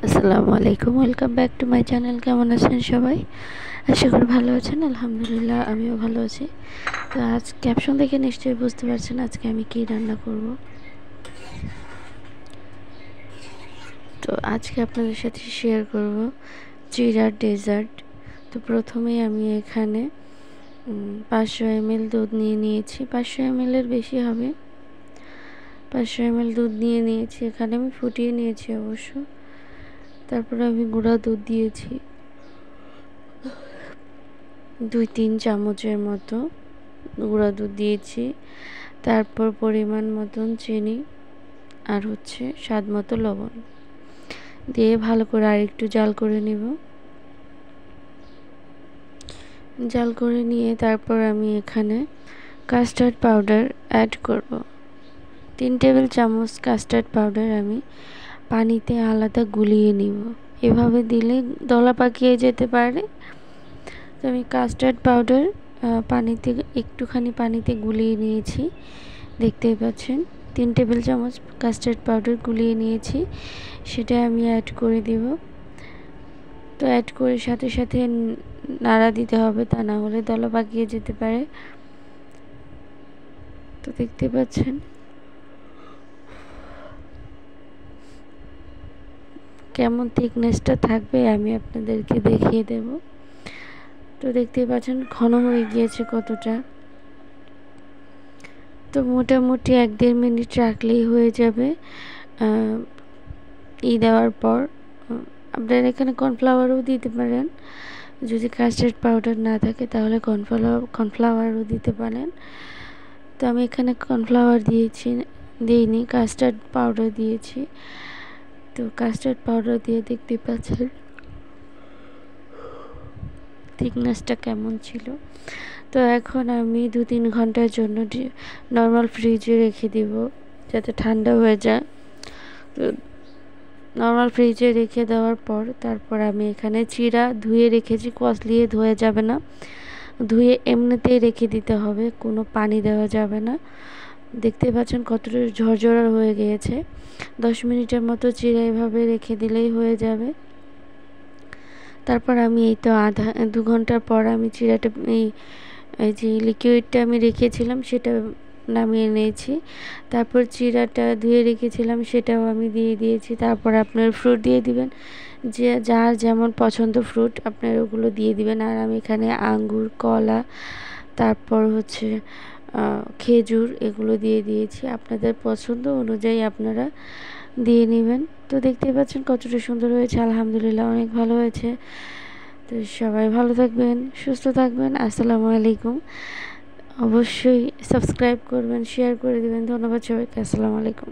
আসসালামু আলাইকুম, welcome back to my channel. কেমন আছেন সবাই? আশা করি ভালো আছেন। আলহামদুলিল্লাহ, আমিও ভালো আছি। তো আজ ক্যাপশন দেখে নিশ্চয়ই বুঝতে পারছেন আজকে আমি কী রান্না করব। তো আজকে আপনাদের সাথে শেয়ার করব চিড়ার ডেজার্ট। তো প্রথমেই আমি এখানে 500 ml দুধ নিয়ে নিয়েছি। 500 ml এর বেশি হবে। 500 ml দুধ নিয়ে নিয়েছি, এখানে আমি ফুটিয়ে নিয়েছি অবশ্য। তারপরে আমি গুঁড়া দুধ দিয়েছি 2-3 চামচের মতো গুঁড়া দুধ দিয়েছি। তারপর পরিমাণ মতন চিনি আর স্বাদ মতো লবণ দিয়ে ভালো করে আরেকটু জাল করে নেব। জাল করে নিয়ে তারপর আমি এখানে কাস্টার্ড পাউডার অ্যাড করব। 3 টেবিল চামচ কাস্টার্ড পাউডার আমি পানিতে আলাদা গুলিয়ে নিব। এভাবে দিলে দলা পাকিয়ে যেতে পারে। তো আমি কাস্টার্ড পাউডার একটুখানি পানিতে গুলিয়ে নিয়েছি, দেখতেই পাচ্ছেন। 3 টেবিল চামচ কাস্টার্ড পাউডার গুলিয়ে নিয়েছি, সেটা আমি অ্যাড করে দেব। তো অ্যাড করে সাথে সাথে নাড়া দিতে হবে, তা না হলে দলা পাকিয়ে যেতে পারে। তো দেখতে পাচ্ছেন কেমন থিকনেসটা থাকবে, আমি আপনাদেরকে দেখিয়ে দেব। তো দেখতে পাচ্ছেন ঘন হয়ে গিয়েছে কতটা। তো মোটামুটি 1-1.5 মিনিট রাখলেই হয়ে যাবে। দেওয়ার পর আপনারা এখানে কর্নফ্লাওয়ারও দিতে পারেন। যদি কাস্টার্ড পাউডার না থাকে তাহলে কর্নফ্লাওয়ারও দিতে পারেন। তো আমি এখানে কর্নফ্লাওয়ার দিইনি, কাস্টার্ড পাউডার দিয়েছি। তো কাস্টার্ড পাউডার দিয়ে দেখতে পাচ্ছেন থিকনেসটা কেমন ছিল। তো এখন আমি 2-3 ঘন্টার জন্য নর্মাল ফ্রিজে রেখে দিব, যাতে ঠান্ডা হয়ে যায়। তো নর্মাল ফ্রিজে রেখে দেওয়ার পর তারপর আমি এখানে চিড়া ধুয়ে রেখেছি, কষলিয়ে ধোয়া যাবে না, ধুয়ে এমনিতেই রেখে দিতে হবে, কোনো পানি দেওয়া যাবে না। দেখতে পাচ্ছেন কতটা ঝরঝরা হয়ে গিয়েছে। 10 মিনিটের মতো চিড়া এভাবে রেখে দিলেই হয়ে যাবে। তারপর আমি 2 ঘন্টার পর আমি চিড়াটা এই যে লিকুইডটা আমি রেখেছিলাম সেটা নামিয়ে নিয়েছি। তারপর চিড়াটা ধুয়ে রেখেছিলাম সেটাও আমি দিয়ে দিয়েছি। তারপর আপনার ফ্রুট দিয়ে দিবেন, যে যার যেমন পছন্দ ফ্রুট আপনার ওগুলো দিয়ে দিবেন। আর আমি এখানে আঙ্গুর, কলা, তারপর খেজুর এগুলো দিয়ে দিয়েছি। আপনাদের পছন্দ অনুযায়ী আপনারা দিয়ে নেবেন। তো দেখতেই পাচ্ছেন কতটা সুন্দর হয়েছে, আলহামদুলিল্লাহ অনেক ভালো হয়েছে। তো সবাই ভালো থাকবেন, সুস্থ থাকবেন। আসসালামু আলাইকুম। অবশ্যই সাবস্ক্রাইব করবেন, শেয়ার করে দেবেন। ধন্যবাদ সবাইকে। আসসালামু আলাইকুম।